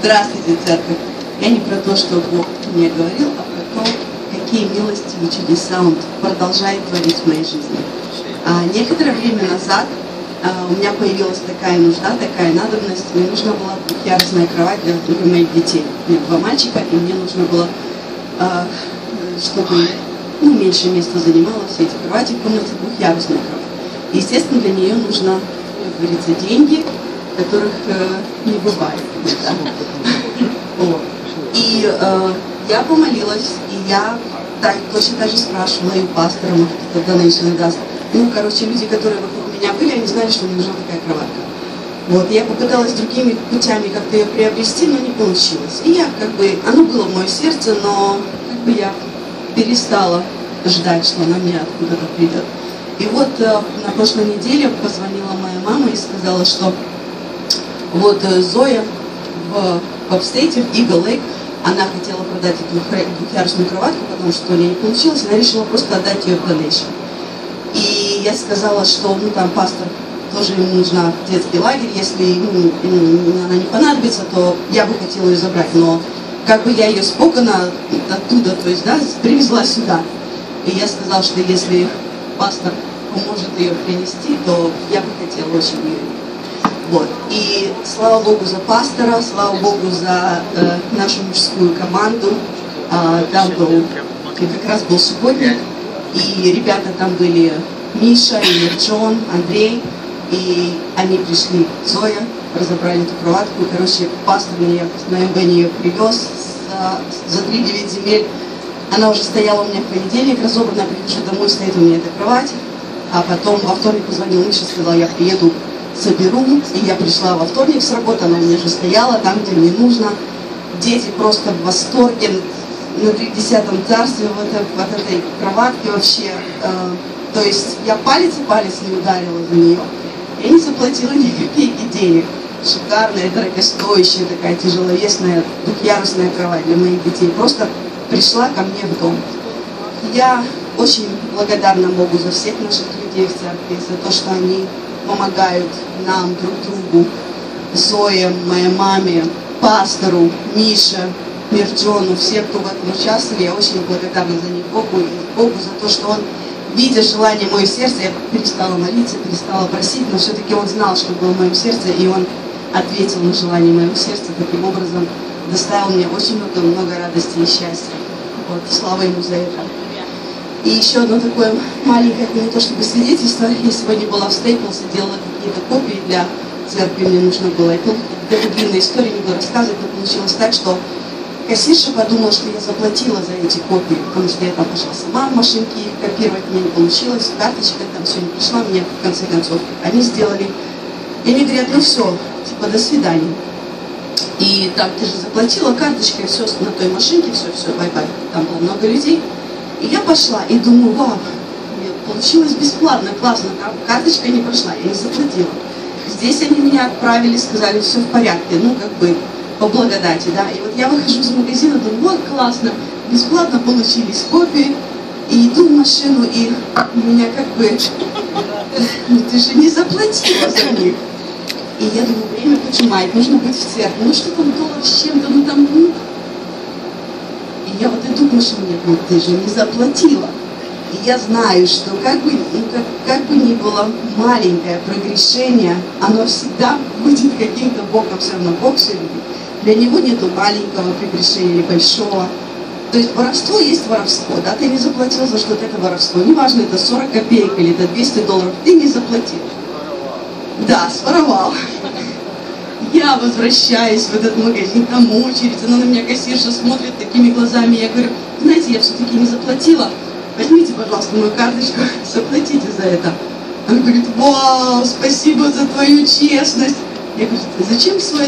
Здравствуйте, церковь. Я не про то, что Бог мне говорил, а про то, какие милости и чудеса Он продолжает творить в моей жизни. Некоторое время назад у меня появилась такая нужда, такая надобность. Мне нужна была двухъярусная кровать для моих детей. У меня 2 мальчика, и мне нужно было, чтобы меньше места занимало все эти кровати в комнате, двухъярусная кровать. И, естественно, для нее нужно, как говорится, деньги, которых не бывает. И я помолилась, и я точно так же спрашивала и у пастора, может, кто-то донейшн даст. Люди, которые вокруг меня были, они знали, что мне нужна такая кроватка. Я попыталась другими путями как-то ее приобрести, но не получилось. И я оно было в моем сердце, но я перестала ждать, что она мне откуда-то придет. И на прошлой неделе позвонила моя мама и сказала, что Зоя в апстейте, в Eagle Lake, она хотела продать эту двухъярусную кроватку, потому что у нее не получилось, она решила просто отдать ее в донейшн. И я сказала, что там пастор, тоже ему нужна детский лагерь, если она не понадобится, то я бы хотела ее забрать, но я ее спокойно оттуда, привезла сюда. И я сказала, что если пастор поможет ее принести, то я бы хотела очень ее. И слава Богу за пастора, слава Богу за нашу мужскую команду. Там как раз был субботник, и ребята там были Миша, и Джон, Андрей, и они пришли, Зоя, разобрали эту кроватку. Пастор мне на МБ ее привез за 3-9 земель. Она уже стояла у меня в понедельник, разобранная, прихожу домой, стоит у меня эта кровать. А потом во вторник позвонил Миша, сказал, я приеду, соберу. И я пришла во вторник с работы, она у меня уже стояла там, где мне нужно. Дети просто в восторге, на 30-м царстве от этой кроватки вообще. То есть я палец и палец не ударила за нее. Я не заплатила ни копейки денег. Шикарная, дорогостоящая, такая тяжеловесная двухъярусная кровать для моих детей. Просто пришла ко мне в дом. Я очень благодарна Богу за всех наших людей в церкви, за то, что они помогают нам, друг другу, Зое, моей маме, пастору, Мише, Мирджону, все, кто в этом участвовали. Я очень благодарна за них Богу и Богу за то, что Он, видя желание в моем сердце, я перестала молиться, перестала просить, но все-таки Он знал, что было в моем сердце, и Он ответил на желание моего сердца, таким образом доставил мне очень много радости и счастья. Слава Ему за это. И еще одно такое маленькое, не то чтобы свидетельство, я сегодня была в Стейплс и делала какие-то копии для церкви, мне нужно было. Это длинная история, не буду рассказывать, но получилось так, что кассирша подумала, что я заплатила за эти копии, потому что я там пошла сама в машинке копировать, мне не получилось, карточка там все не пришла, мне в конце концов они сделали. И они говорят, все, до свидания. И там ты же заплатила карточкой, все на той машинке, все, бай-бай. Там было много людей. И я пошла и думаю, вау, получилось бесплатно, классно, карточка не прошла, я не заплатила. Здесь они меня отправили, сказали, все в порядке, по благодати, да. И я выхожу из магазина, думаю, классно, бесплатно получились копии. И иду в машину, и меня ты же не заплатила за них. И я думаю, время поджимает, нужно быть в церкви, что там $1 с чем-то, И я иду к машине, ты же не заплатила. И я знаю, что как бы ни было маленькое прогрешение, оно всегда будет каким-то Богом, все равно Бог все любит. Для Него нету маленького прегрешения или большого. То есть воровство есть воровство, да, ты не заплатил за что-то, это воровство. Неважно, это 40 копеек или это $200, ты не заплатил. Да, своровал. Я возвращаюсь в этот магазин, там очередь, она на меня кассирша смотрит такими глазами. Я говорю, знаете, я все-таки не заплатила, возьмите, пожалуйста, мою карточку, заплатите за это. Она говорит, вау, спасибо за твою честность. Я говорю,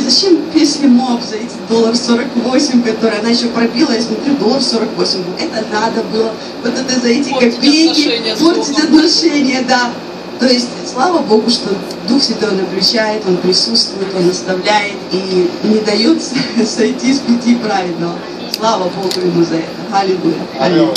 зачем песли моб за эти $1.48, которые она еще пробила, я смотрю, $1.48 был. Это надо было, это за эти копейки портить отношения, да. То есть, слава Богу, что Дух Святой Он обличает, Он присутствует, Он наставляет и не дает сойти с пути праведного. Слава Богу Ему за это. Аллилуйя. Аллилуйя.